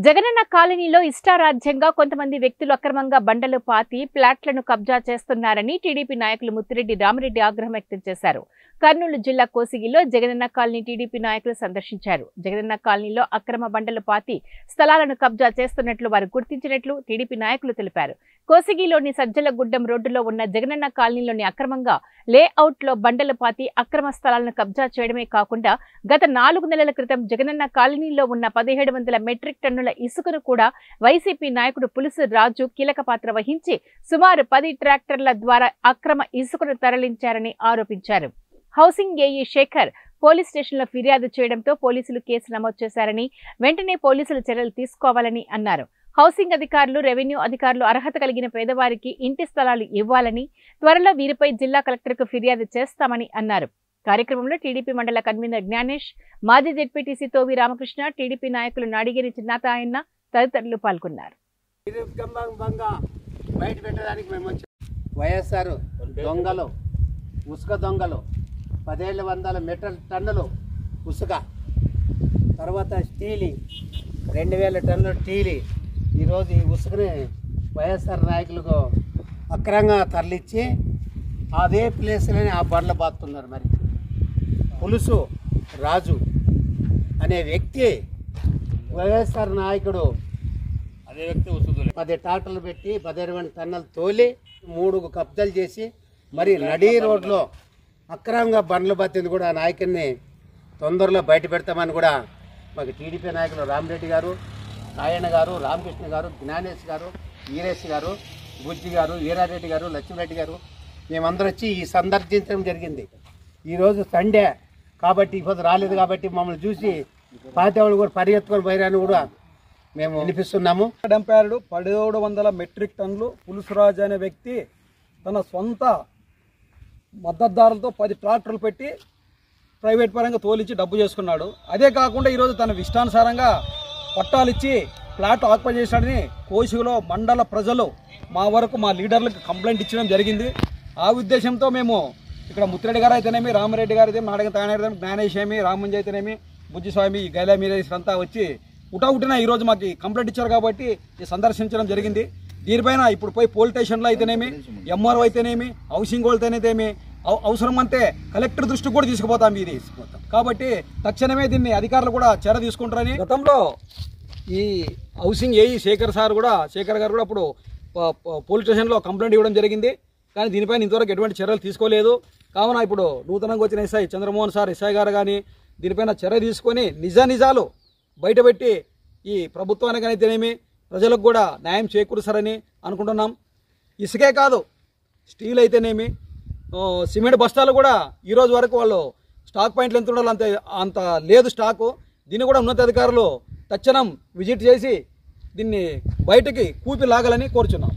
జగనన్న కాలనీలో ఇష్టారాజ్యంగా కొంతమంది వ్యక్తులు అక్రమంగా బండలు పాతి ప్లాట్లను కబ్జా చేస్తున్నారని టీడీపీ నాయకులు ముత్తిరెడ్డి రామిరెడ్డి ఆగ్రహం వ్యక్తం చేశారు. కర్నూలు జిల్లా కోసిగిలో జగనన్న కాలనీ టీడీపీ నాయకులు సందర్శించారు. జగనన్న కాలనీలో అక్రమ బండలు పాతి స్థలాలను కబ్జా చేస్తున్నట్లు వారు గుర్తించినట్లు టీడీపీ నాయకులు తెలిపారు. కోసిగిలోని సజ్జలగుడ్డం రోడ్డులో ఉన్న జగనన్న కాలనీలోని అక్రమంగా లేఅవుట్ లో బండలు పాతి అక్రమ స్థలాలను కబ్జా చేయడమే కాకుండా గత 4 నెలల క్రితం జగనన్న కాలనీలో ఉన్న 1700 మెట్రిక్ టన్నుల ఇసుకను కూడా వైసీపీ నాయకుడు పులుసు రాజు కీలక పాత్ర వహించి సుమారు 10 ట్రాక్టర్ల ద్వారా అక్రమ ఇసుకను తరలించారని ఆరోపించారు. హౌసింగ్ ఏఈ శేఖర్ పోలీస్ స్టేషన్లో ఫిర్యాదు చేయడంతో పోలీసులు కేసు నమోదు చేశారని, వెంటనే పోలీసులు చర్యలు తీసుకోవాలని అన్నారు. హౌసింగ్ అధికారులు, రెవెన్యూ అధికారులు అర్హత కలిగిన పేదవారికి ఇంటి స్థలాలు ఇవ్వాలని, త్వరలో వీరిపై జిల్లా కలెక్టర్కు ఫిర్యాదు చేస్తామని అన్నారు. కార్యక్రమంలో టీడీపీ మండల కన్వీనర్ జ్ఞానేష్, మాజీ జెడ్పీటీసీ తోవి రామకృష్ణ, టీడీపీ నాయకులు నాడిగిరి చిన్నతాయన్న తదితరులు పాల్గొన్నారు. వైఎస్ఆర్ దొంగలు, ఉసుక దొంగలు, 1700 మెట్రిక్ టన్నులు ఉసుక, తర్వాత స్టీలి 2000 టన్నుల స్టీలి. ఈరోజు ఈ ఉసుకని వైఎస్ఆర్ నాయకులకు అక్రమంగా తరలిచ్చి అదే ప్లేస్లోనే ఆ బండ్లు బాతున్నారు. మరి పులుసు రాజు అనే వ్యక్తి వైఎస్ఆర్ నాయకుడు అదే వ్యక్తి 10 ట్రాక్టర్లు పెట్టి 17 టన్నులు తోలి 3 కబ్జాలు చేసి మరి నడి రోడ్లో అక్రమంగా బండ్లు బతింది కూడా. ఆ నాయకుడిని తొందరలో బయట పెడతామని కూడా మాకు టీడీపీ నాయకులు రామిరెడ్డి గారు, నారాయణ గారు, రామకృష్ణ గారు, జ్ఞానేష్ గారు, వీరేష్ గారు, బుజ్జి గారు, వీరారెడ్డి గారు, లక్ష్మీరెడ్డి గారు మేమందరూ వచ్చి ఈ సందర్శించడం జరిగింది. ఈరోజు సండే కాబట్టి ఇప్పుడు రాలేదు కాబట్టి మమ్మల్ని చూసి పాతేవాళ్ళు కూడా పరిగెత్తుకొని పోయిరాని కూడా మేము వినిపిస్తున్నాము. 1700 మెట్రిక్ టన్నులు పులుసురాజు అనే వ్యక్తి తన సొంత మద్దతుదారులతో 10 ట్రాక్టర్లు పెట్టి ప్రైవేట్ పరంగా తోలిచ్చి డబ్బు చేసుకున్నాడు. అదే కాకుండా ఈరోజు తన ఇష్టానుసారంగా పట్టాలు ఇచ్చి ఫ్లాట్ ఆక్యుపై చేశాడని కోసిగిలో మండల ప్రజలు మా వరకు మా లీడర్లకు కంప్లైంట్ ఇచ్చడం జరిగింది. ఆ ఉద్దేశంతో మేము ఇక్కడ ముత్తిరెడ్డి గారు అయితేనేమి, రామిరెడ్డి గారు అయితే, నాడగ తానేమి, జ్ఞానేష్ ఏమి, రామంజి అయితేనేమి, బుజ్జిస్వామి, గైలా మీరేసంతా వచ్చి ఉటావుటిన ఈరోజు మాకు కంప్లైంట్ ఇచ్చారు కాబట్టి ఈ సందర్శించడం జరిగింది. దీనిపైన ఇప్పుడు పోయి పోలీస్ స్టేషన్లో అయితేనేమి, ఎంఆర్ఓ అయితేనేమి, హౌసింగ్ వాళ్ళతోనేమి అవసరం అంటే కలెక్టర్ దృష్టికి కూడా తీసుకుపోతాం. ఇది కాబట్టి తక్షణమే దీన్ని అధికారులు కూడా చర్య తీసుకుంటారని గతంలో ఈ హౌసింగ్ ఏఈ శేఖర్ గారు కూడా అప్పుడు పోలీస్ స్టేషన్లో కంప్లైంట్ ఇవ్వడం జరిగింది. కానీ దీనిపైన ఇంతవరకు ఎటువంటి చర్యలు తీసుకోలేదు. కావున ఇప్పుడు నూతనంగా వచ్చిన ఎస్ఐ చంద్రమోహన్ సార్ ఎస్ఐ గారు కానీ దీనిపైన చర్య తీసుకొని నిజాలు బయటపెట్టి ఈ ప్రభుత్వానికి అయితేనేమి ప్రజలకు కూడా న్యాయం చేకూరుస్తారని అనుకుంటున్నాం. ఇసుకే కాదు, స్టీల్ అయితేనేమి, సిమెంట్ బస్తాలు కూడా ఈరోజు వరకు వాళ్ళు స్టాక్ పాయింట్లు ఎంత ఉండాలో అంత లేదు స్టాకు. దీన్ని కూడా ఉన్నతాధికారులు తక్షణం విజిట్ చేసి దీన్ని బయటికి కూపి లాగాలని కోరుచున్నాం.